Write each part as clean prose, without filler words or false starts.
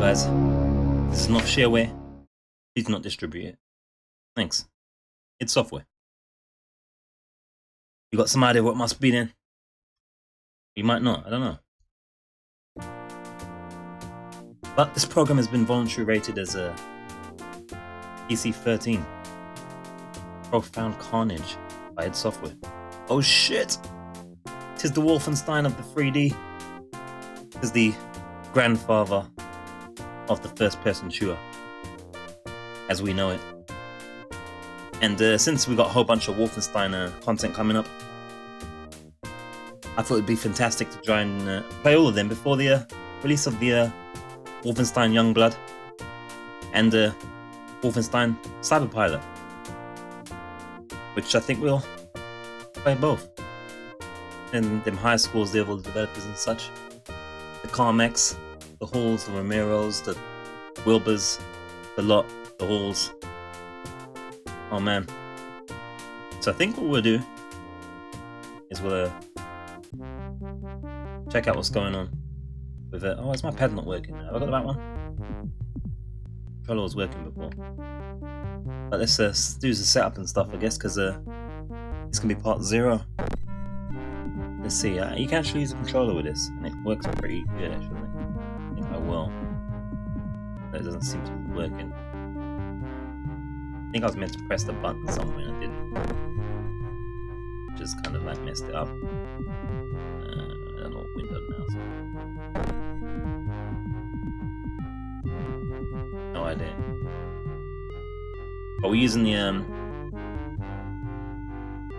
guys. This is not shareware. Please do not distribute it. Thanks. It's software. You got some idea what it must be then? You might not, I don't know. But this program has been voluntarily rated as a PC-13. Profound Carnage by id Software. Oh shit! Tis the Wolfenstein of the 3D. Tis the grandfather of the first-person shooter, as we know it. And since we got a whole bunch of Wolfenstein content coming up, I thought it'd be fantastic to try and play all of them before the release of the Wolfenstein Youngblood and Wolfenstein Cyberpilot, which I think we'll play both. And them high schools there, all the developers and such. The Carmex, the Halls, the Romeros, the Wilbers, the lot, the Halls. Oh man. So I think what we'll do is we'll check out what's going on with it. Oh, is my pad not working now? Have I got the right one? Controller was working before. But let's do the setup and stuff, I guess, because it's going to be part 0. Let's see, you can actually use a controller with this, and it works pretty good actually. I think I will. But it doesn't seem to be working. I think I was meant to press the button somewhere and I didn't. Just kind of like messed it up. I don't know what window now. So. No idea. But we're using the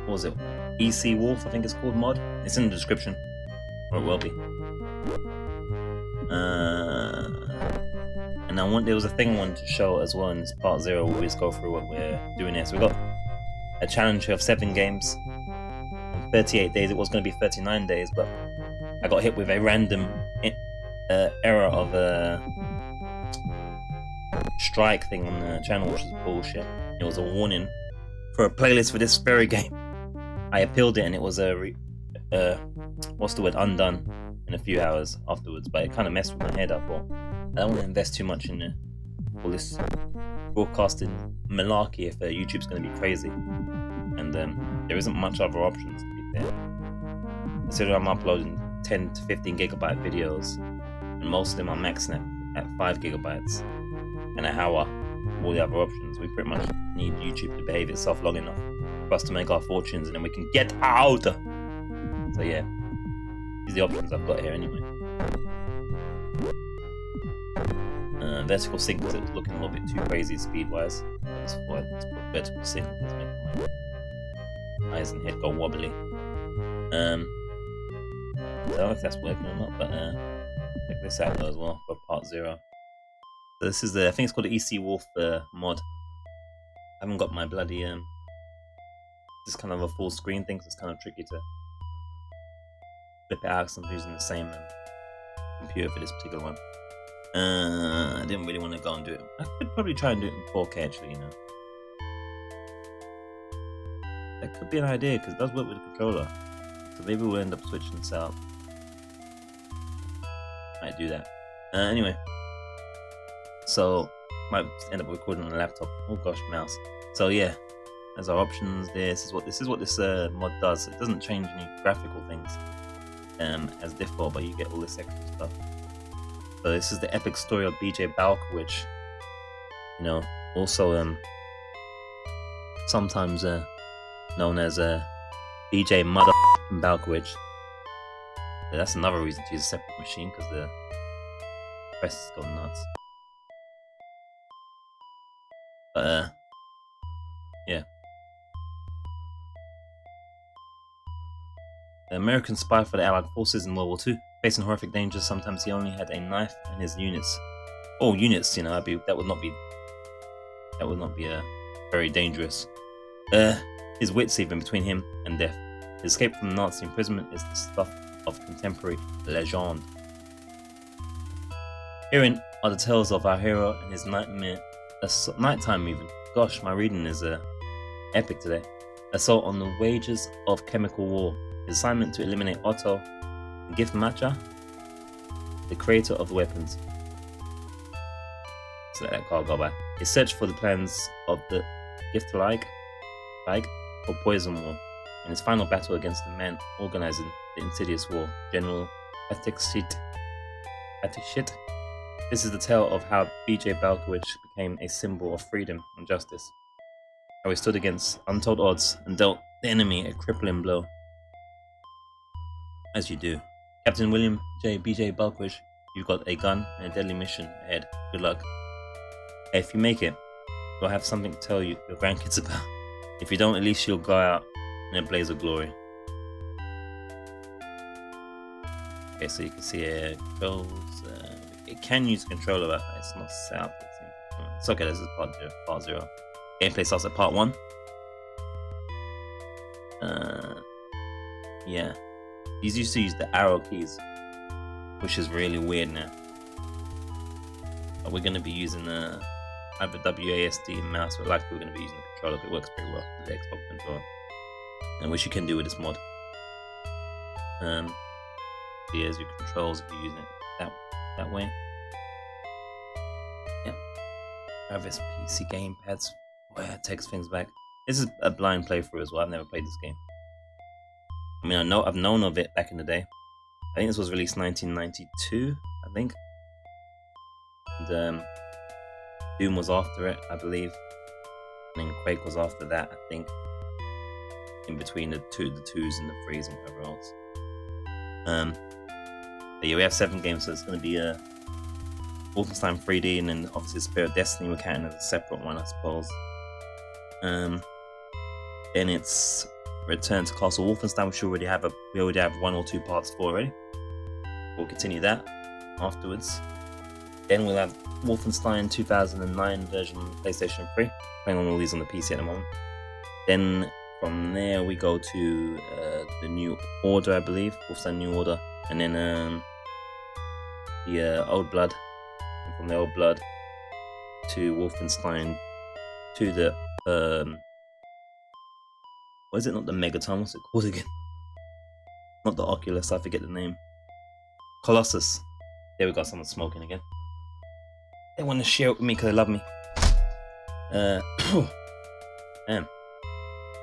what was it? EC Wolf, I think it's called mod. It's in the description, or it will be. And there was a thing I wanted to show as well in this part 0 where we just go through what we're doing here. So we got a challenge of 7 games in 38 days. It was going to be 39 days, but I got hit with a random error of a strike thing on the channel, which is bullshit. It was a warning for a playlist for this very game. I appealed it and it was undone in a few hours afterwards, but it kind of messed with my head. I thought, I don't want to invest too much in all this broadcasting malarkey if YouTube's going to be crazy. And there isn't much other options, to be fair. Considering I'm uploading 10 to 15 gigabyte videos, and most of them are maxing at 5 gigabytes an hour. All the other options, we pretty much need YouTube to behave itself long enough for us to make our fortunes, and then we can get out. So yeah, these are the options I've got here anyway. Vertical sync because it was looking a little bit too crazy speed-wise. Let's put vertical sync. Let's make my eyes and head go wobbly. I don't know if that's working or not, but check this out though as well for part 0. So this is I think it's called the EC Wolf mod. I haven't got my bloody this kind of a full screen thing, so it's kind of tricky to flip it out because I'm using the same computer for this particular one. I didn't really want to go and do it. I could probably try and do it in 4K actually, you know. That could be an idea because it does work with the controller. So maybe we'll end up switching this out. Might do that. Anyway. So, might end up recording on the laptop. Oh gosh, mouse. So yeah, as our options, this is what this mod does. It doesn't change any graphical things as default, but you get all this extra stuff. So this is the epic story of BJ Blazkowicz. You know, also sometimes known as BJ Mother Blazkowicz. That's another reason to use a separate machine because the press go nuts. But yeah. The American spy for the Allied forces in World War II, facing horrific dangers. Sometimes he only had a knife and his units. Oh, units, you know, that would not be very dangerous. His wits even between him and death. His escape from Nazi imprisonment is the stuff of contemporary legend. Herein are the tales of our hero and his nighttime even. Gosh, my reading is epic today. Assault on the wages of chemical war. His assignment to eliminate Otto Giftmacher, the creator of the weapons. So let that card go by. It searched for the plans of the Giftalig or Poison War. In his final battle against the men organizing the insidious war, General Atikshit. This is the tale of how B.J. Blazkowicz became a symbol of freedom and justice. How he stood against untold odds and dealt the enemy a crippling blow. As you do. Captain William J. B.J. Blazkowicz, you've got a gun and a deadly mission ahead. Good luck. If you make it, you'll have something to tell your grandkids about. If you don't, at least you'll go out in a blaze of glory. Okay, so you can see it controls. It can use a controller, but it's not set up. It's okay, this is part 0. Gameplay starts at part 1. Yeah. These used to use the arrow keys, which is really weird now. But we're going to be using either WASD and mouse, but likely we're going to be using the controller. It works pretty well with the Xbox controller, and which you can do with this mod. Here's your controls if you're using it that way. Yeah. I have this PC gamepads where it takes things back. This is a blind playthrough as well. I've never played this game. I mean, I've known of it back in the day. I think this was released 1992, I think. And Doom was after it, I believe. And then Quake was after that, I think. In between the twos and the threes and whatever else. But yeah, we have 7 games, so it's going to be Wolfenstein 3D, and then obviously Spear of Destiny we're counting as a separate one, I suppose. Then it's Return to Castle Wolfenstein, which we already have 1 or 2 parts for already. We'll continue that afterwards. Then we'll have Wolfenstein 2009 version on PlayStation 3. Playing on all these on the PC at the moment. Then from there we go to the New Order, I believe, Wolfenstein New Order, and then the Old Blood. And from the Old Blood to Wolfenstein to the what is it? Not the Megaton. What's it called again? Not the Oculus. I forget the name. Colossus. There we go. Someone smoking again. They want to share it with me because they love me.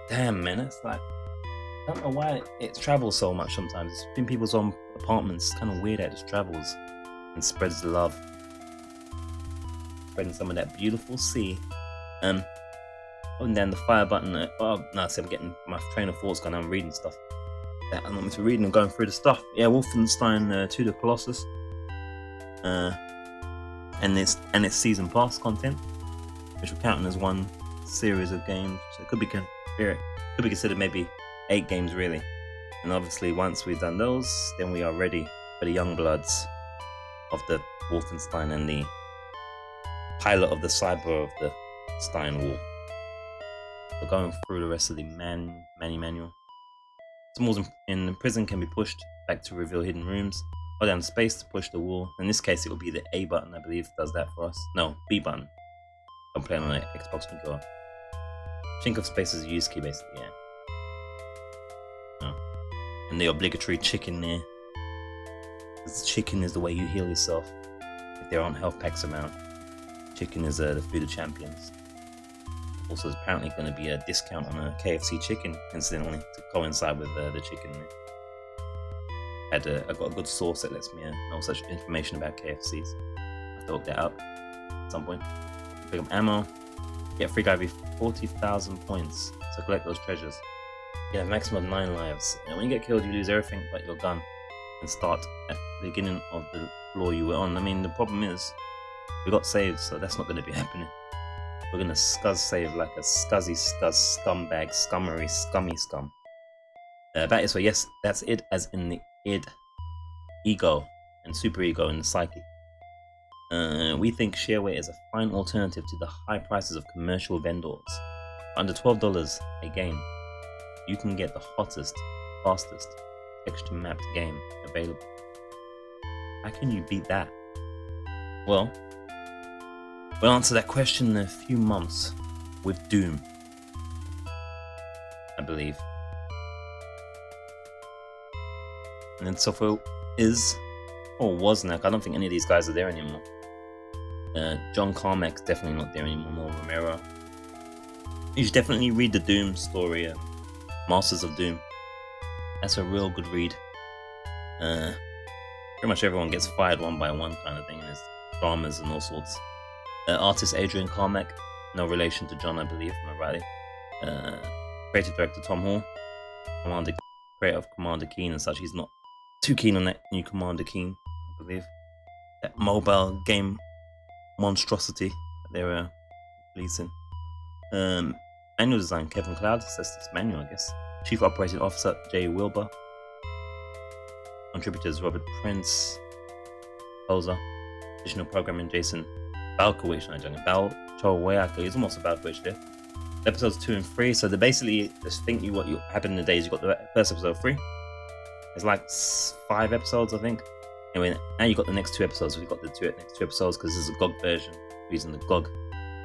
Damn, man. That's like, I don't know why it travels so much sometimes. It's in people's own apartments. It's kind of weird that it just travels and spreads the love. Spreading some of that beautiful sea. Holding down the fire button. Oh, no, see, I'm getting my train of thoughts going. I'm reading stuff that I'm not meant to read and going through the stuff. Yeah, Wolfenstein 2 the Colossus. And its season pass content, which we're counting as one series of games. So it could be considered maybe 8 games really. And obviously, once we've done those, then we are ready for the Youngbloods of the Wolfenstein and the pilot of the Cyber of the Stein War. So going through the rest of the manual. Some walls in prison can be pushed back to reveal hidden rooms. Hold down space to push the wall. In this case, it will be the A button, I believe, does that for us. No, B button. I'm playing on an Xbox controller. Chink of space is a use key, basically, yeah. Oh. And the obligatory chicken there. Because chicken is the way you heal yourself. If there aren't health packs around. Chicken is the food of champions. Also, there's apparently going to be a discount on a KFC chicken, incidentally, to coincide with the chicken there. I've got a good source that lets me know such information about KFCs. I have to look that up at some point. Pick up ammo. Get free guy with 40,000 points to collect those treasures. You have a maximum of 9 lives. And when you get killed, you lose everything but your gun and start at the beginning of the floor you were on. I mean, the problem is we got saved, so that's not going to be happening. We're going to scuzz save like a scuzzy scuzz scumbag scummery scummy scum. That is, so yes, that's it, as in the id, ego, and superego in the psyche. We think shareware is a fine alternative to the high prices of commercial vendors. Under $12 a game, you can get the hottest, fastest, texture mapped game available. How can you beat that? Well, we'll answer that question in a few months with Doom, I believe. And then software is, or was now, I don't think any of these guys are there anymore. John Carmack's definitely not there anymore, nor Romero. You should definitely read the Doom story, Masters of Doom. That's a real good read. Pretty much everyone gets fired one by one kind of thing. There's dramas and all sorts. Artist Adrian Carmack, no relation to John, I believe, am I rightly? Creative director Tom Hall, creator of Commander Keen and such. He's not too keen on that new Commander Keen, I believe. That mobile game monstrosity that they're releasing. Manual design Kevin Cloud, that's this manual, I guess. Chief Operating Officer Jay Wilbur. Contributors Robert Prince, Poser. Additional programming Jason Blazkowicz, he's almost a Blazkowicz there. Episodes 2 and 3, so they basically just think what happened in the days. You got the first episode 3. It's like 5 episodes, I think. Anyway, now you got the next 2 episodes. We've got the next 2 episodes because this is a GOG version. Using the GOG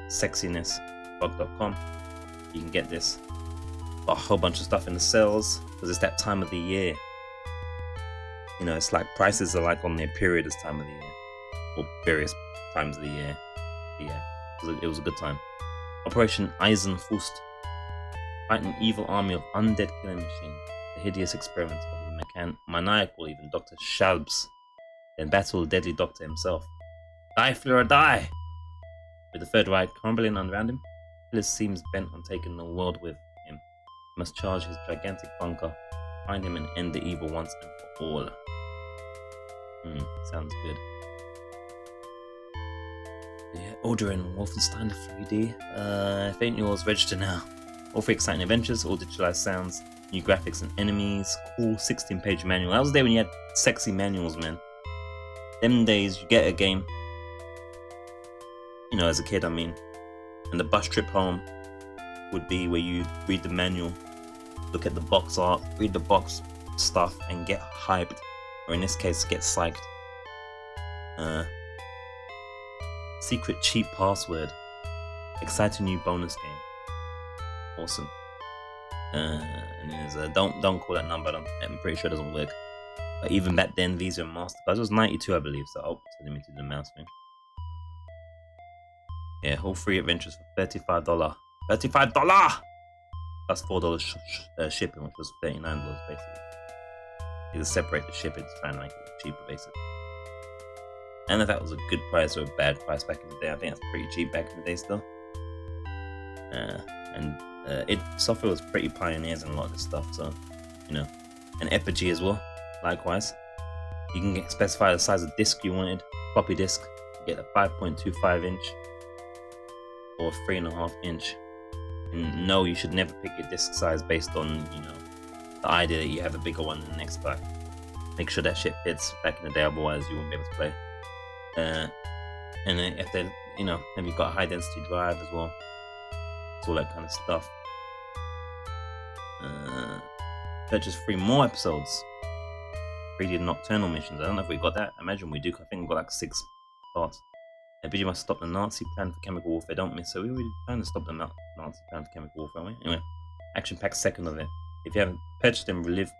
sexiness, GOG.com. You can get this. Got a whole bunch of stuff in the sales because it's that time of the year. You know, it's like prices are like on their period this time of the year, or various times of the year. But yeah, it was a good time. Operation Eisenfaust. Fight an evil army of undead killing machines. The hideous experiment of the maniacal even Dr. Schabbs. Then battle the deadly doctor himself. Die, Fleur, die! With the Third Reich crumbling around him, Phyllis seems bent on taking the world with him. He must charge his gigantic bunker, find him and end the evil once and for all. Sounds good. Yeah, ordering Wolfenstein 3D. If ain't yours, register now. All 3 exciting adventures, all digitalized sounds, new graphics and enemies, cool 16-page manual. That was the day when you had sexy manuals, man. Them days, you get a game, you know, as a kid, I mean, and the bus trip home would be where you read the manual, look at the box art, read the box stuff, and get hyped, or in this case, get psyched. Secret cheap password, exciting new bonus game, awesome. And there's a don't call that number. I'm pretty sure it doesn't work. But even back then, Visa and Mastercard, it was 92, I believe. So I'll limited the mouse thing. Yeah, all 3 adventures for $35. $35 plus $4 shipping, which was $39 basically. You just separate the shipping to try and make it cheaper, basically. And if that was a good price or a bad price back in the day, I think that's pretty cheap back in the day still. Software was pretty pioneers in a lot of this stuff, so you know. And Epigee as well, likewise. You can specify the size of disc you wanted, floppy disk. You get a 5.25 inch or 3.5 inch. And no, you should never pick your disc size based on, you know, the idea that you have a bigger one than the next guy. Make sure that shit fits back in the day, otherwise you won't be able to play. And then if they, you know, have you got a high density drive as well? It's all that kind of stuff. Purchase 3 more episodes. 3D Nocturnal missions. I don't know if we got that. I imagine we do. I think we got like 6 parts. But you must stop the Nazi plan for chemical warfare. Don't miss. So we were trying to stop the Nazi plan for chemical warfare, aren't we? Anyway, action pack 2nd of it. If you haven't purchased them, relieve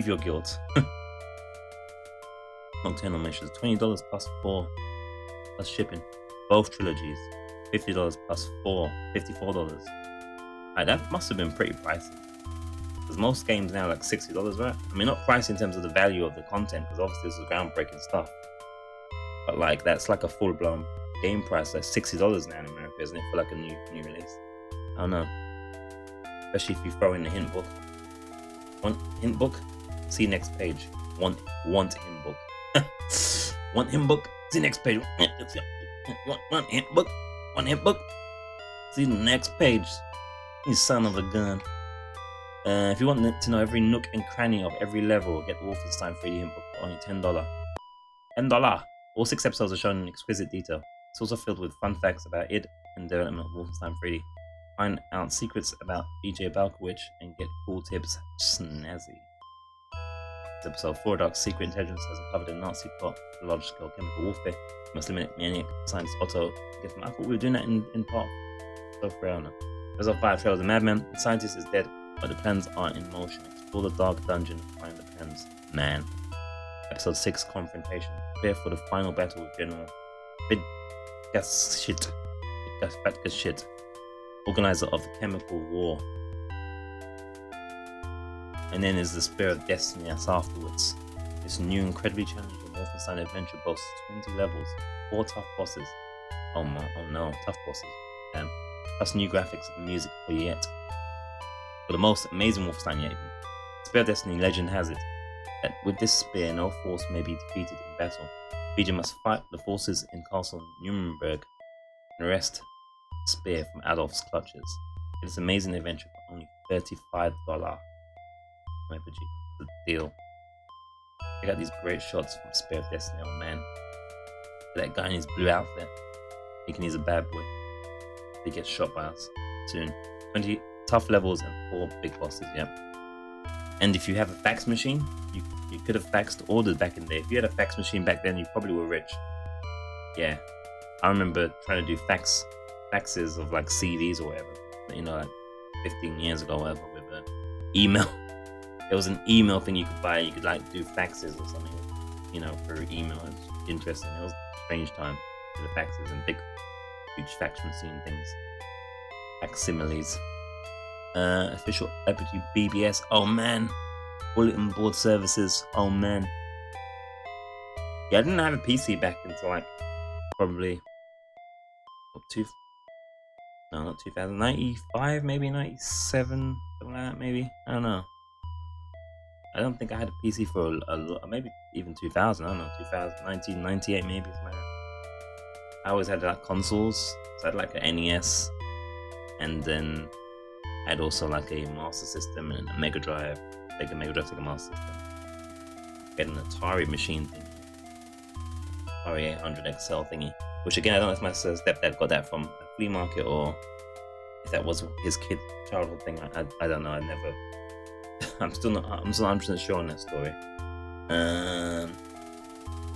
your guilt. Nocturnal missions, $20 plus 4 plus shipping. Both trilogies, $50 plus 4, $54. Right, that must have been pretty pricey. Because most games now are like $60, right? I mean, not pricey in terms of the value of the content, because obviously this is groundbreaking stuff. But like, that's like a full-blown game price. That's $60 now in America, isn't it, for like a new release? I don't know. Especially if you throw in the hint book. Want hint book? See next page. Want hint book. Want hint book? See next page. Want hint book? Want hint book? See the next page. You son of a gun. If you want to know every nook and cranny of every level, get the Wolfenstein 3D hint book for only $10. $10! All 6 episodes are shown in exquisite detail. It's also filled with fun facts about it and development of Wolfenstein 3D. Find out secrets about DJ Blazkowicz and get cool tips. Snazzy. Episode 4, Dark Secret Intelligence has uncovered a Nazi plot for large-scale chemical warfare. You must eliminate maniac scientist Otto. I thought we were doing that in part. So for now. Episode 5, Trail of the Madman. The scientist is dead, but the plans are in motion. Explore the dark dungeon and find the plans. Man. Episode 6 Confrontation. Prepare for the final battle with General Bethesda, organizer of the chemical war. And then is the Spear of Destiny that's afterwards. This new incredibly challenging Wolfenstein adventure boasts 20 levels, 4 tough bosses. Oh no, tough bosses. Plus new graphics and music for the most amazing Wolfenstein yet. Spear of Destiny legend has it that with this spear no force may be defeated in battle. Legion must fight the forces in Castle Nuremberg and wrest the spear from Adolf's clutches. It is an amazing adventure for only $35. RPG. The deal. I got these great shots from Spear of Destiny. Oh man. That guy in his blue outfit, thinking he's a bad boy. He gets shot by us soon. 20 tough levels and 4 big bosses, yeah. And if you have a fax machine, you could have faxed orders back in there. If you had a fax machine back then, you probably were rich. Yeah. I remember trying to do faxes of like CDs or whatever, you know, like 15 years ago or whatever, with an email. There was an email thing you could buy. You could like do faxes or something, you know, for email. It was interesting. It was a strange time for the faxes and big, huge fax machine things. Facsimiles. Official Apogee BBS. Oh man. Bulletin board services. Oh man. Yeah, I didn't have a PC back until like probably not 2095, maybe 97, something like that. Maybe, I don't know. I don't think I had a PC for maybe even 2000. I don't know, 2000, 1998 maybe. I always had like consoles, so I had like an NES, and then I had also like a Master System and a Mega Drive, like a Mega Drive, like a Master System. I had an Atari machine thing, Atari 800 XL thingy, which again I don't know if my stepdad got that from a flea market or if that was his childhood thing. I don't know. I never. I'm still not 100% sure on that story. And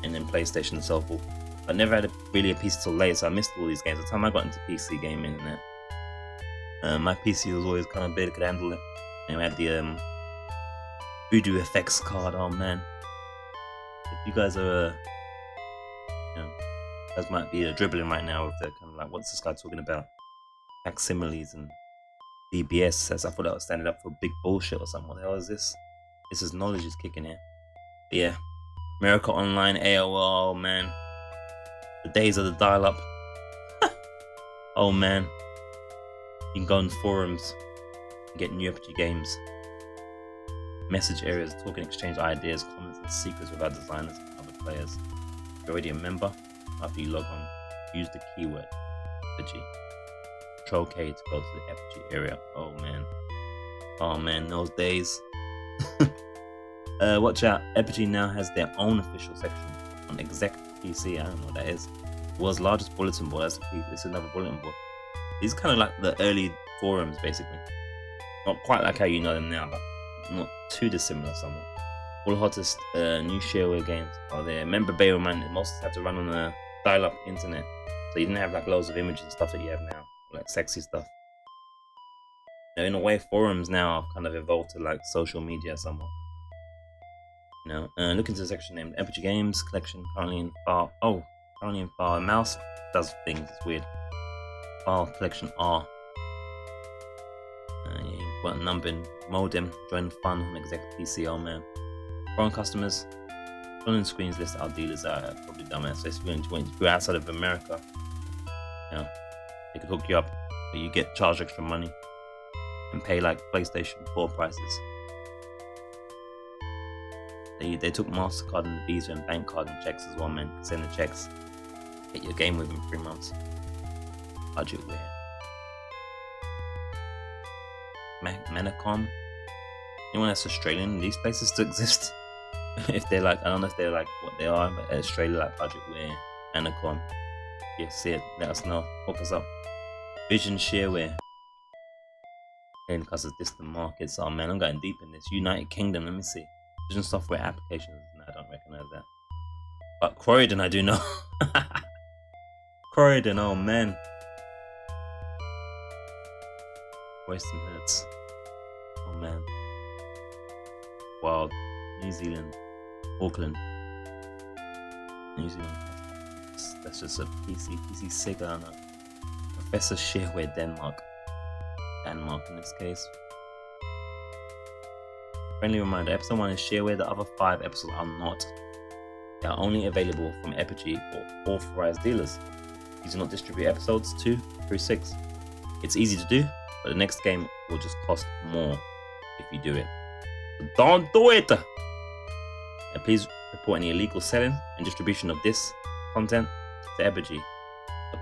then PlayStation and so forth. I never had really a PC till late, so I missed all these games. By the time I got into PC gaming, my PC was always kind of big, could handle it. And we had the Voodoo FX card. Oh man, if you guys are, you know, you guys might be dribbling right now with the kind of like, what's this guy talking about? Facsimiles and DBS says, I thought that was standing up for big bullshit or something. What the hell is this? This is knowledge is kicking in. But yeah. America Online, AOL, oh man. The days of the dial-up. Oh man. You can go on forums and get new RPG games. Message areas, talk and exchange ideas, comments and secrets with our designers and other players. If you're already a member, after you log on, use the keyword RPG. Control K to go to the Apogee area. Oh man, those days. Watch out, Apogee now has their own official section on Exec PC. I don't know what that is. The world's largest bulletin board. It's another bulletin board. These are kind of like the early forums, basically. Not quite like how you know them now, but not too dissimilar somewhat. All the hottest new shareware games are there. Remember, bear in mind, most had to run on a dial-up internet, so you didn't have like loads of images and stuff that you have now. Like sexy stuff. Now, in a way, forums now have kind of evolved to like social media somewhat. You know, look into the section named Apogee Games Collection, currently in file. Oh, currently in file. Mouse does things. It's weird. File collection R. Yeah, you've got a number in modem. Join fun on Exec PC. Oh man. Foreign customers. On screens list our dealers are probably dumbass. So if you go outside of America, you know, they could hook you up, but you get charged extra money and pay like PlayStation 4 prices. They took MasterCard and Visa and bank card and checks as well, man. Send the checks. Get your game within 3 months. Budgetware. Manacom. Anyone that's Australian, these places still exist. If they're like, I don't know if they're like what they are, but Australia like Budgetware, Manacom. Yeah, see it, let us know. Hook us up. Vision Shareware. And because of distant markets. Oh man, I'm going deep in this. United Kingdom, let me see. Vision Software Applications. No, I don't recognize that. But Croydon, I do know. Croydon, oh man. Western Hertz. Oh man. Wild. New Zealand. Auckland. New Zealand. That's just a PC Sega, I don't know. Professor Shareware Denmark in this case. Friendly reminder, episode 1 is shareware, the other 5 episodes are not. They are only available from Epigee or authorized dealers. These do not distribute episodes 2 through 6. It's easy to do, but the next game will just cost more if you do it. So don't do it! And please report any illegal selling and distribution of this content to Epigee.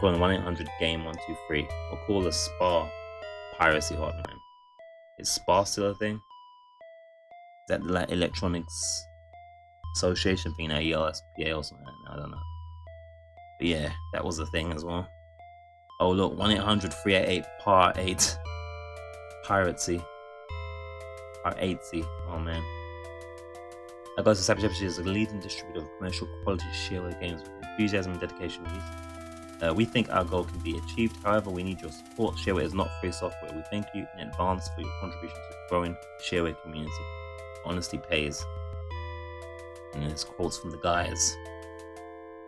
Call 1-800-GAME-123 or call the SPA piracy hotline. Is SPA still a thing? Is that the like Electronics Association thing, ELSPA or something? I don't know. But yeah, that was a thing as well. Oh look, 1-800-388-PAR8 piracy. PAR8C. Oh man. Goes to Sabotage is a leading distributor of commercial quality shareware games with enthusiasm and dedication. We think our goal can be achieved, however we need your support. Shareware is not free software. We thank you in advance for your contribution to the growing shareware community. Honesty pays. And there's quotes from the guys.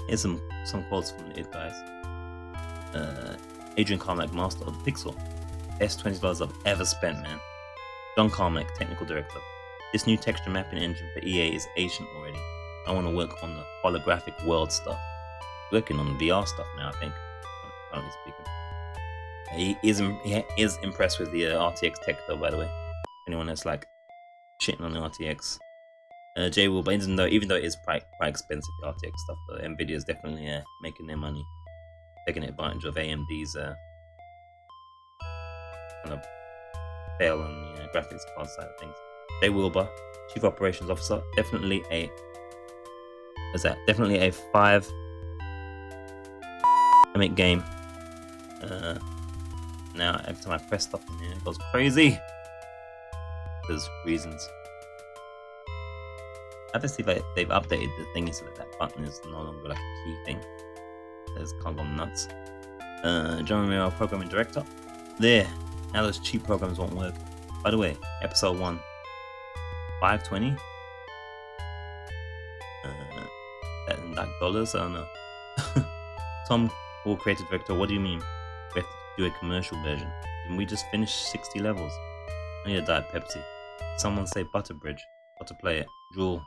Here's some quotes from the guys. Adrian Carmack, master of the Pixel. Best $20 I've ever spent, man. John Carmack, technical director. This new texture mapping engine for EA is ancient already. I want to work on the holographic world stuff. Working on VR stuff now, I think. Currently speaking. He is impressed with the RTX tech though, by the way. Anyone that's like shitting on the RTX. Jay will, but even though it is quite expensive, the RTX stuff, Nvidia is definitely making their money, taking advantage of AMD's kind of fail on the graphics card side of things. Jay Wilbur, Chief Operations Officer, definitely a 5 game. Now every time I press stuff in here, it goes crazy. There's reasons. Obviously, they've updated the thing so that button is no longer like a key thing. It can't go nuts. John Romero, Programming Director. There. Now those cheap programs won't work. By the way, episode 1, $520. That in like dollars, I don't know. Tom, Hall, Creative Director. What do you mean? We have to do a commercial version. Didn't we just finish 60 levels? I need a Diet Pepsi. Someone say Butterbridge. Got to play it. Drool.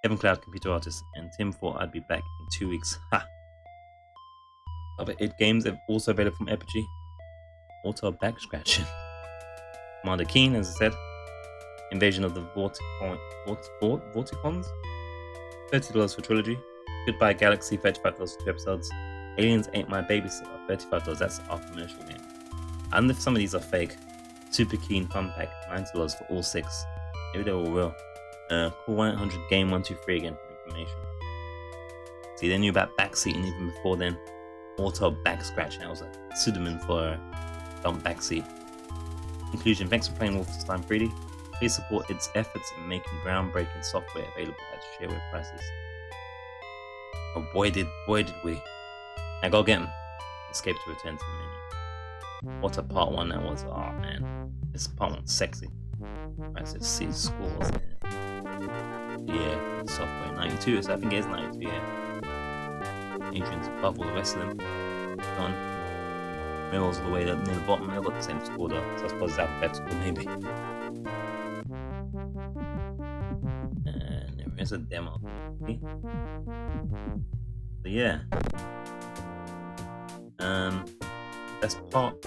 Kevin Cloud, computer artist, and Tim thought I'd be back in 2 weeks. Ha! Other 8 games are also available from Epigee. Auto back scratching. Commander Keen, as I said. Invasion of the Vorticons. $30 for trilogy. Goodbye Galaxy, $35 for 2 episodes. Aliens Ain't My Babysitter, $35. That's our commercial game. And if some of these are fake, Super Keen Fun Pack, $90 for all 6. Maybe they're all real. Call 1-800-GAME-123 again for information. See, they knew about backseating even before then. Auto back scratching, that was a pseudonym for dumb backseat. Conclusion, thanks for playing Wolfenstein 3D. Please support its efforts in making groundbreaking software available at shareware prices. Oh boy did we. Now go get him. Escape to return to the menu. What a part 1 that was. Oh man. This part 1's sexy. Let's just see the scores there. Yeah, software 92, so I think it is 92, yeah. Adrian's above all the rest of them. Done. Meryl's all the way up near the bottom. They've got the same score though, so I suppose it's alphabetical maybe. And there is a demo. So yeah. That's part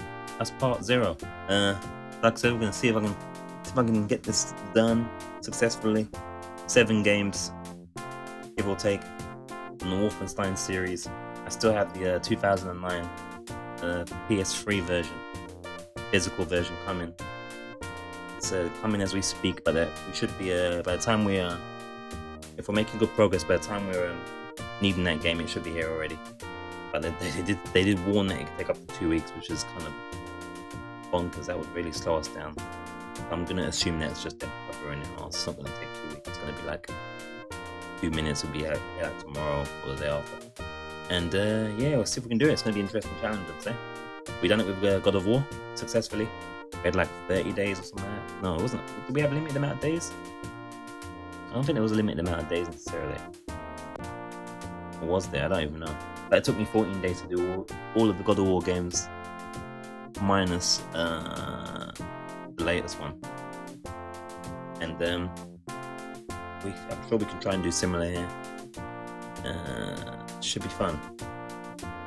0. Like I said, we're gonna see if I can get this done successfully. 7 games, give or take, from the Wolfenstein series. I still have the 2009 PS3 version, physical version coming. It's coming as we speak, but we should be by the time if we're making good progress, by the time we're needing that game, it should be here already. But they did warn that it could take up to 2 weeks, which is kind of bonkers. That would really slow us down. I'm gonna assume that it's just them covering it. It's not gonna take 2 weeks. It's gonna be like 2 minutes. Will be out tomorrow or the day after. And yeah, we'll see if we can do it. It's gonna be an interesting challenge, I'd say. We done it with God of War successfully. We had like 30 days or something like that. No, it wasn't. Did we have a limited amount of days? I don't think there was a limited amount of days necessarily. Or was there? I don't even know. But it took me 14 days to do all of the God of War games, minus the latest one. And I'm sure we can try and do similar here. Should be fun.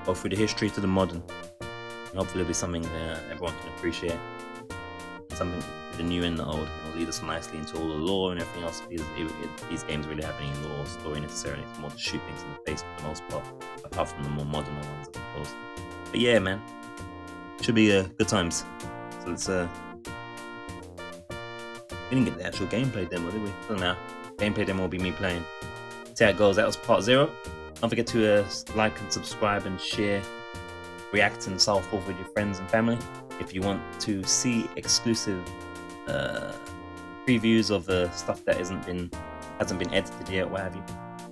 Go through the history to the modern. And hopefully it'll be something everyone can appreciate. Something the new and the old. It'll lead us nicely into all the lore and everything else. Because these games really have any lore or story necessarily. It's more to shoot things in the face for the most part. Apart from the more modern ones, I suppose. But yeah, man. Should be good times. So let's we didn't get the actual gameplay demo, did we? Doesn't matter. Gameplay demo will be me playing. See how it goes. That was part 0. Don't forget to like and subscribe and share, react and so forth with your friends and family. If you want to see exclusive previews of the stuff that hasn't been edited yet, what have you,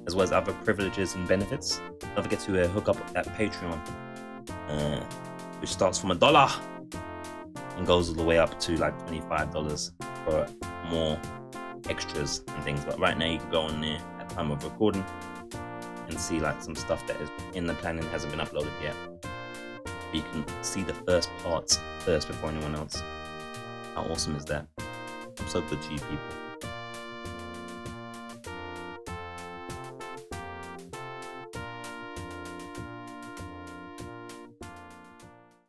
as well as other privileges and benefits, don't forget to hook up that Patreon, which starts from $1 and goes all the way up to like $25 for more extras and things. But right now you can go on there at the time of recording and see like some stuff that is in the plan and hasn't been uploaded yet. But you can see the first parts first before anyone else. How awesome is that? I'm so good to you people.